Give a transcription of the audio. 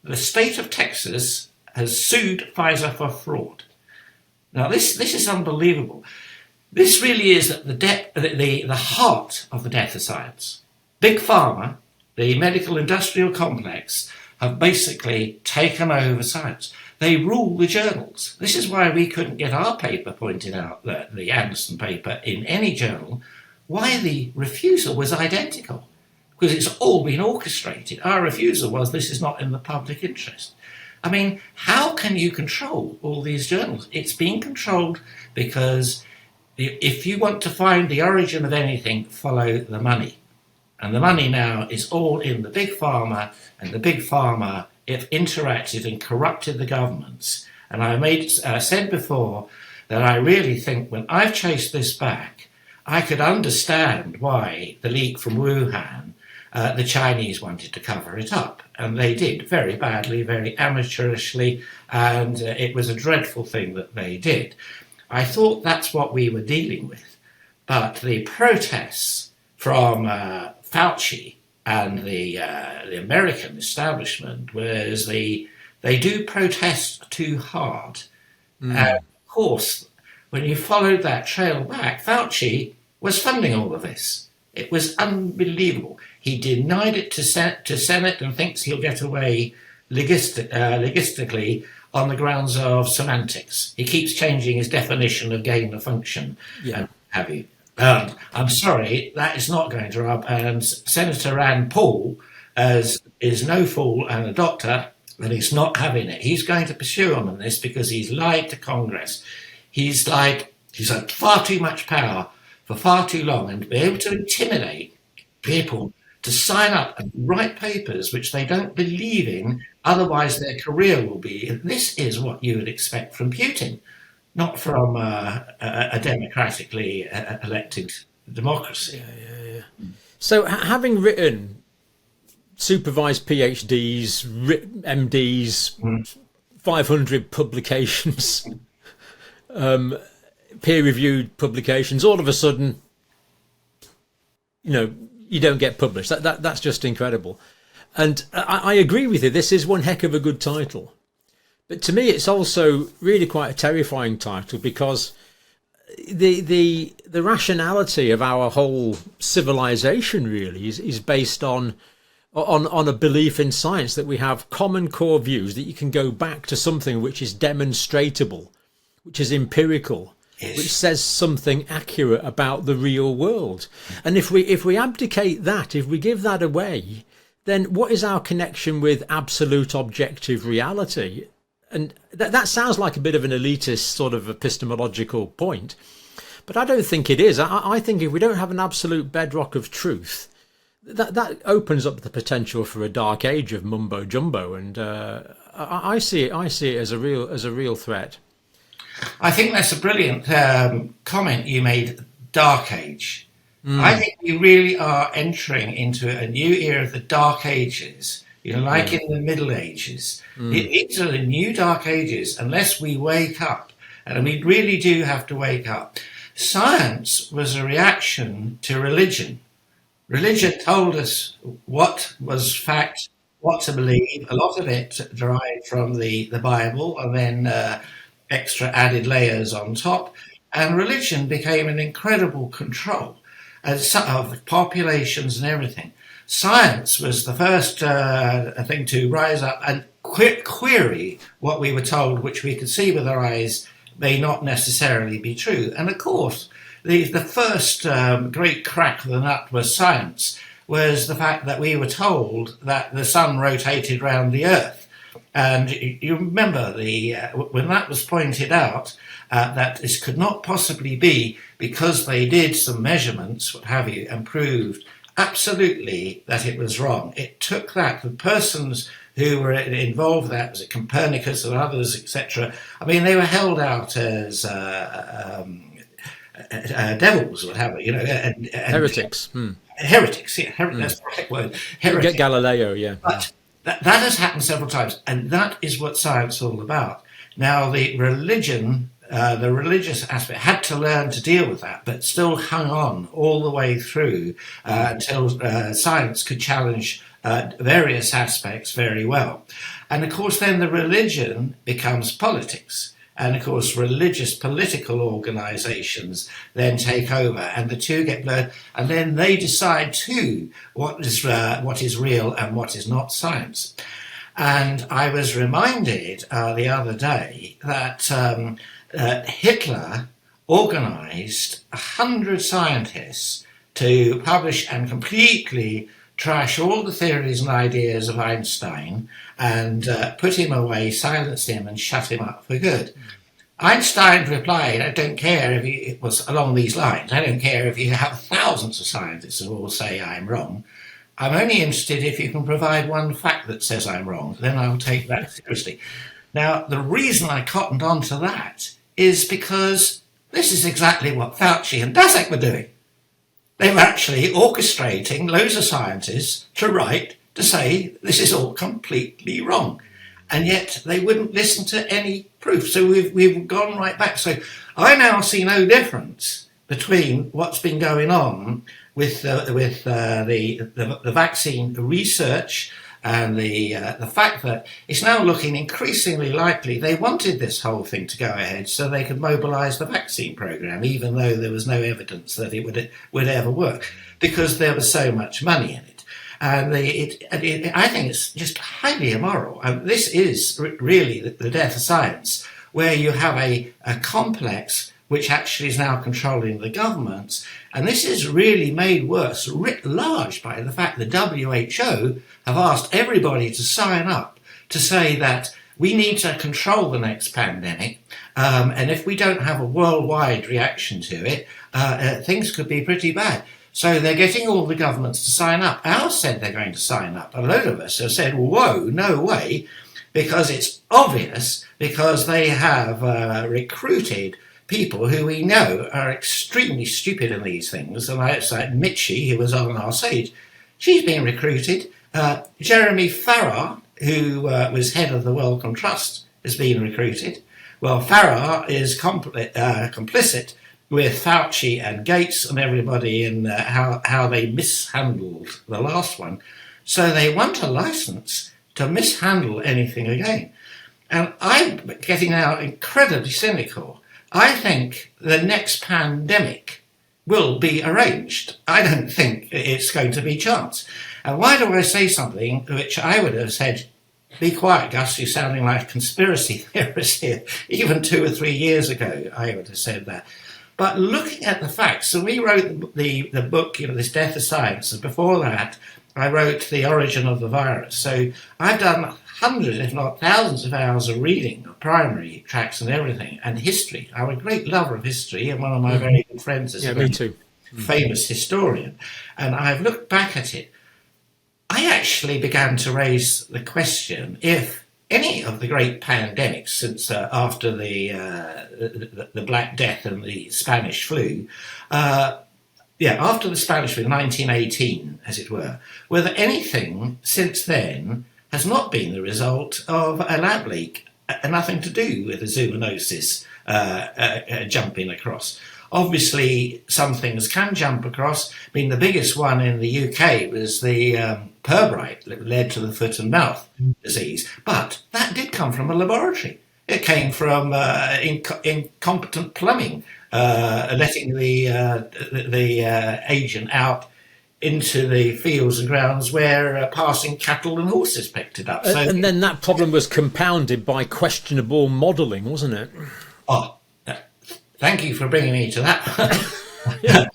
the state of Texas has sued Pfizer for fraud. Now, this is unbelievable. This really is at the heart of the death of science. Big Pharma, the medical industrial complex, have basically taken over science. They rule the journals. This is why we couldn't get our paper pointed out, the Anderson paper, in any journal, why the refusal was identical. Because it's all been orchestrated. Our refusal was, this is not in the public interest. I mean, how can you control all these journals? It's being controlled because if you want to find the origin of anything, follow the money. And the money now is all in the big pharma, and the big pharma have interacted and corrupted the governments. And I said before that I really think when I've chased this back, I could understand why the leak from Wuhan, the Chinese wanted to cover it up. And they did very badly, very amateurishly, and it was a dreadful thing that they did. I thought that's what we were dealing with. But the protests from Fauci and the American establishment was they do protest too hard. And of course, when you followed that trail back, Fauci was funding all of this. It was unbelievable. He denied it to Senate and thinks he'll get away logistically on the grounds of semantics. He keeps changing his definition of gain of function, and have you. And I'm sorry, that is not going to rub. And Senator Rand Paul is no fool and a doctor, and he's not having it. He's going to pursue him on this because he's lied to Congress. He's had far too much power for far too long, and to be able to intimidate people to sign up and write papers which they don't believe in, otherwise their career will be. This is what you would expect from Putin, not from a democratically elected democracy. Yeah. So having written supervised PhDs, MDs, 500 publications, peer-reviewed publications, all of a sudden, you don't get published. That's just incredible. And I agree with you. This is one heck of a good title. But to me, it's also really quite a terrifying title because the rationality of our whole civilization really is based on a belief in science, that we have common core views, that you can go back to something which is demonstratable, which is empirical, which says something accurate about the real world. And if we abdicate that, if we give that away, then what is our connection with absolute objective reality? And that sounds like a bit of an elitist sort of epistemological point, but I don't think it is. I think if we don't have an absolute bedrock of truth, that opens up the potential for a dark age of mumbo jumbo, and I see it as a real threat. I think that's a brilliant comment you made, dark age. I think we really are entering into a new era of the dark ages, like in the Middle Ages. These are the new dark ages unless we wake up, and we really do have to wake up. Science was a reaction to religion. Religion told us what was fact, what to believe. A lot of it derived from the Bible, and then extra added layers on top, and religion became an incredible control of populations and everything. Science was the first thing to rise up and query what we were told, which we could see with our eyes may not necessarily be true. And of course, the first great crack of the nut was science, was the fact that we were told that the sun rotated round the earth. And you remember when that was pointed out, that this could not possibly be, because they did some measurements, what have you, and proved absolutely that it was wrong. It took that, the persons who were involved, that was it Copernicus and others, etc. I mean, they were held out as devils, what have you, and heretics. Heretics, yeah, that's the right word. Heretics. Galileo, yeah. But that has happened several times, and that is what science is all about. Now, the religious aspect had to learn to deal with that, but still hung on all the way through until science could challenge various aspects very well. And of course, then the religion becomes politics. And of course, religious political organisations then take over, and the two get blurred. And then they decide too what is real and what is not science. And I was reminded the other day that Hitler organised 100 scientists to publish and completely trash all the theories and ideas of Einstein and put him away, silence him and shut him up for good. Einstein replied, I don't care if it was along these lines. I don't care if you have thousands of scientists who all say I'm wrong. I'm only interested if you can provide one fact that says I'm wrong. Then I'll take that seriously. Now, the reason I cottoned on to that is because this is exactly what Fauci and Daszak were doing. They were actually orchestrating loads of scientists to say this is all completely wrong. And yet they wouldn't listen to any proof. So we've gone right back. So I now see no difference between what's been going on with the vaccine research and the fact that it's now looking increasingly likely they wanted this whole thing to go ahead so they could mobilise the vaccine programme, even though there was no evidence that it would ever work, because there was so much money in it. And I think it's just highly immoral. And this is really the death of science, where you have a complex which actually is now controlling the governments. And this is really made worse, writ large, by the fact the WHO have asked everybody to sign up to say that we need to control the next pandemic. And if we don't have a worldwide reaction to it, things could be pretty bad. So they're getting all the governments to sign up. Ours said they're going to sign up. A load of us have said, whoa, no way, because it's obvious, because they have recruited people who we know are extremely stupid in these things. And it's like Mitchie, who was on our stage, she's been recruited. Jeremy Farrar, who was head of the Wellcome Trust, has been recruited. Well, Farrar is complicit with Fauci and Gates and everybody in how they mishandled the last one. So they want a license to mishandle anything again. And I'm getting now incredibly cynical. I think the next pandemic will be arranged. I don't think it's going to be chance. And why do I say something which I would have said, be quiet, Gus, you're sounding like a conspiracy theorist here. Even 2 or 3 years ago, I would have said that. But looking at the facts, so we wrote the book, this Death of Science, and before that, I wrote The Origin of the Virus. So I've done hundreds, if not thousands of hours of reading, of primary tracks and everything, and history. I'm a great lover of history, and one of my very good friends is me too. Famous historian. And I've looked back at it. I actually began to raise the question if any of the great pandemics since after the Black Death and the Spanish flu, after the Spanish flu, 1918, as it were, whether anything since then has not been the result of a lab leak, nothing to do with the zoonosis jumping across. Obviously, some things can jump across. I mean, the biggest one in the UK was the Pirbright that led to the foot and mouth disease. But that did come from a laboratory. It came from incompetent plumbing, letting the agent out into the fields and grounds where passing cattle and horses picked it up. And then that problem was compounded by questionable modelling, wasn't it? Oh, thank you for bringing me to that.